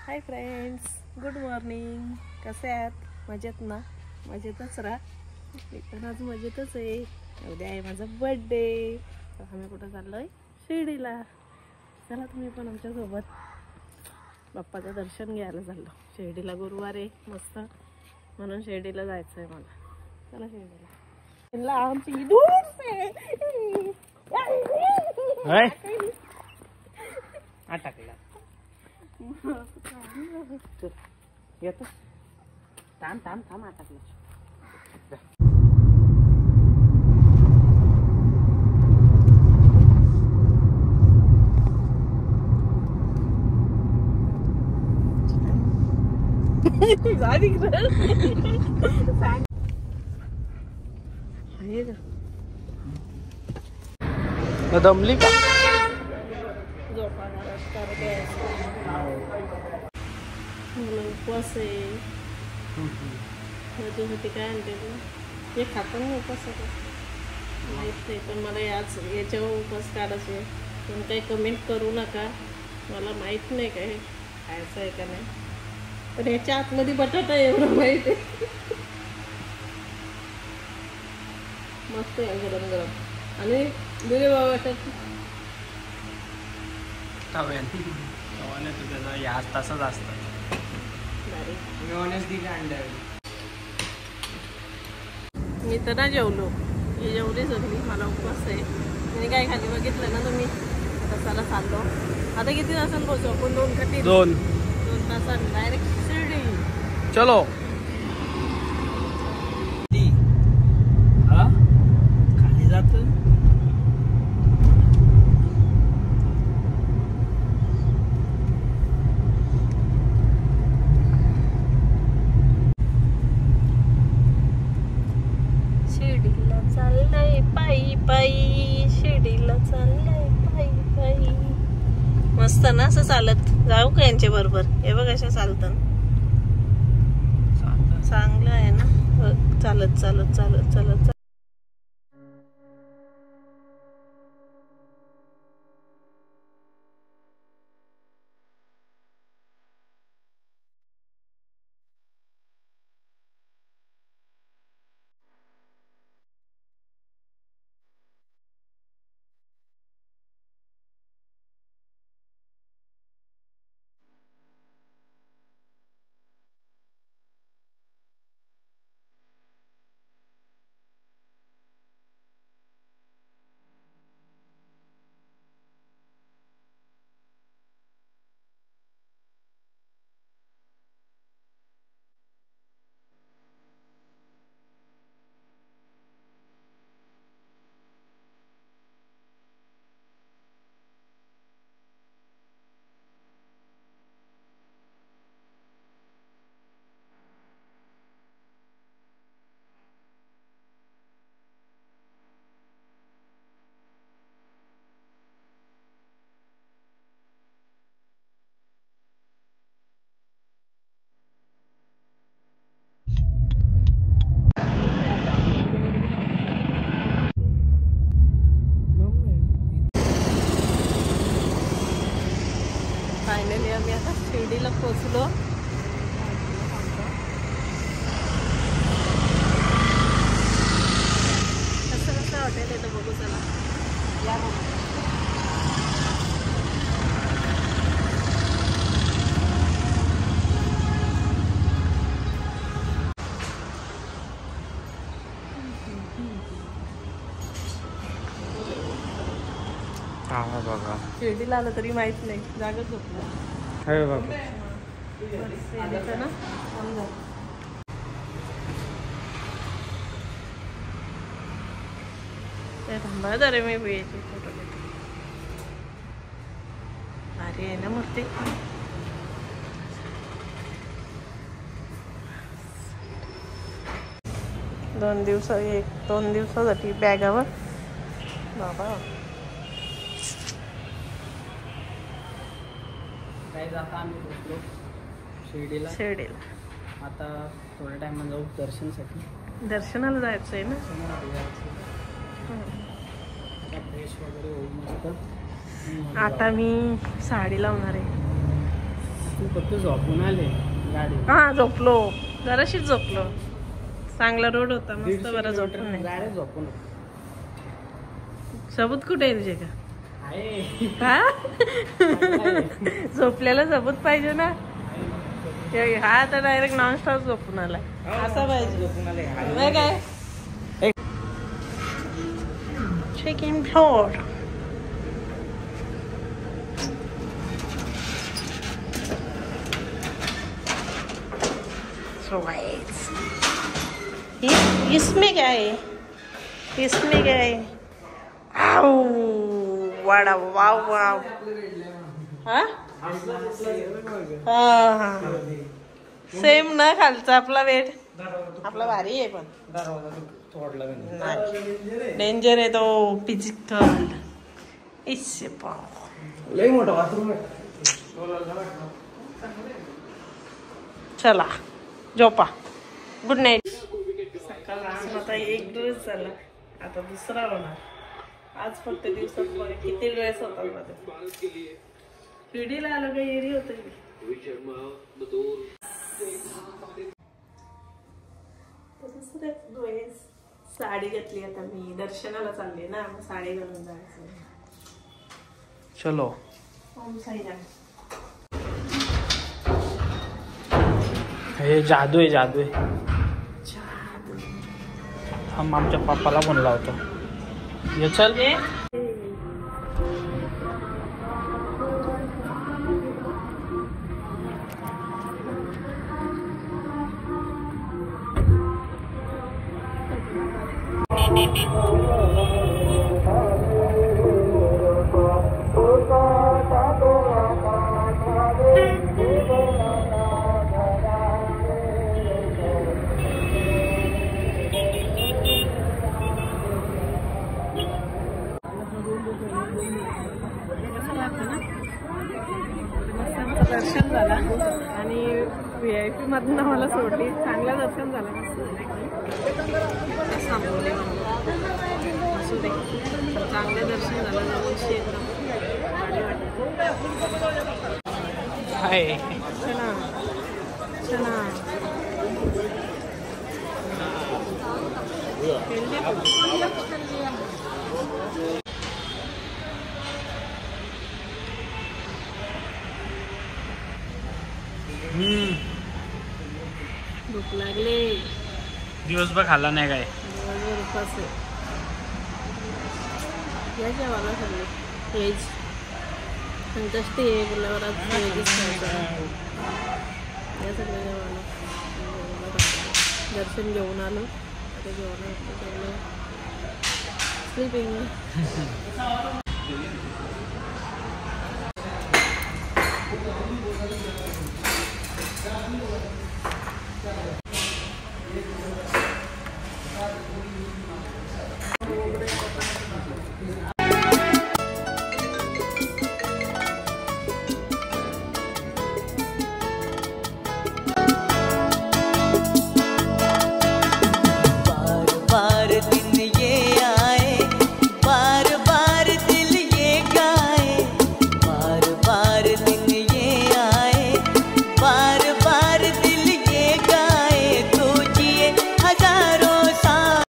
Hi friends, good morning. कसे आहात? मजेत ना? मजेतच राहा. मी पण आज मजेतच आहे. उद्या आहे माझा बर्थडे. तर आम्ही कुठं चाललोय? शिर्डीला. चला तुम्ही पण आमच्यासोबत. बाप्पाचं दर्शन घ्यायला चाललो. शिर्डीला गुरुवार आहे मस्त, म्हणून शिर्डीला जायचं आहे मला. चला शिर्डीला. आमची टाकला येतो. थांब थांब थांब टाकला. दमली का? उपवास आहे. त्याच्यासाठी काय आणते तू? हे खातो ना उपवास माहीत नाही, पण मला याच्यावर उपवास काढायचे. पण काही कमेंट करू नका, मला माहीत नाही काय खायचं आहे का नाही. पण ह्याच्या आतमध्ये बटाटा एवढं माहीत आहे. मस्त आहे गरम गरम. आणि दिले बाबा याच तसंच असतं. मी तर ना जेवलो. मी जेवली सगळी. मला उपवास आहे. मी काय खाली बघितलं ना तुम्ही. आता चला चाललो. आता किती तासांनी पोहोचू आपण? 2 का 3? 2 तासांनी डायरेक्ट शिर्डी. चलो. खाली जातो. शिर्डीला चाललंय पायी पायी. शिर्डीला चाललंय पायी पायी. मस्त ना असं चालत जाऊ का यांच्या बरोबर? हे बघ अशा चालतं. चांगलं आहे ना बघ. चालत चालत चालत चालत. फायनली आम्ही आता शिर्डीला पोहोचलो. कसं कसं हॉटेल येतं बघू चला. या बघू. बघा शिर्डीला आलं तरी माहित नाही, जागच झोपला. ना ते थांबा जरा मी वेळेची फोटो घेतो. भारी आहे ना मूर्ती. दोन दिवसासाठी बॅगावर बाबा. आता आम्ही पोहोचलो शिर्डीला. आता थोड्या टाइम जाऊ दर्शनसाठी. दर्शनाला जायचं आहे ना. फ्रेश वगैरे होऊ मस्त. आता मी साडी लावणार आहे. तू फक्त झोपून आले गाडी. हा झोपलो, जराशीच झोपलो. चांगला रोड होता मस्त, बरं झोपून नाही. गाडी झोपून सबूत कुठे आहे तुझे का? आहे. हा झोपल्याला सबूत पाहिजे ना. हा तर डायरेक्ट नॉनस्टॉप झोपून आला, असा पाहिजे. झोपून आले. नाही काय चिकन फ्लोर. So guys, इसमें क्या है? इसमें क्या है? आऊ वाडा वाव वाव. हा हा सेम ना खालचा आपला वेट आपला भारी आहे पण डेंजर आहे तो फिजिकल. इससे पाव लय मोठा बाथरूम आहे. चला झोपा, गुड नाईट. सकाळपासून आता एक ड्रेस झाला, आता दुसरा होणार. आज फक्त दिवसात बघा किती ड्रेस होतात माझे. शिर्डीला आलं का एरी होत. दुसरे ड्रेस साडी घेतली. आता मी दर्शनाला चालली ना, मग साडी घालून जायचं. चलो. ओम साईराम. हे जादू आहे, जादू आहे. हम आमच्या पप्पाला फोन लावतो. ये चल. दर्शन झाला आणि VIP मधून आम्हाला सोडली. चांगलं दर्शन झालं. सांगोले असू दे, चांगलं दर्शन झालं. जवळशी एकदम भारी वाटलं. हाय. चला चला. भूक लागले. दिवसभर खाल्ला नाही काय. दिवसभर उपास आहे. या जेवायला सगळे व्हेज संकष्टी आहे बोलल्यावर आज व्हेजच खायचं. या सगळ्या जेवायला दर्शन घेऊन आलो. आता जेवण स्लीपिंग.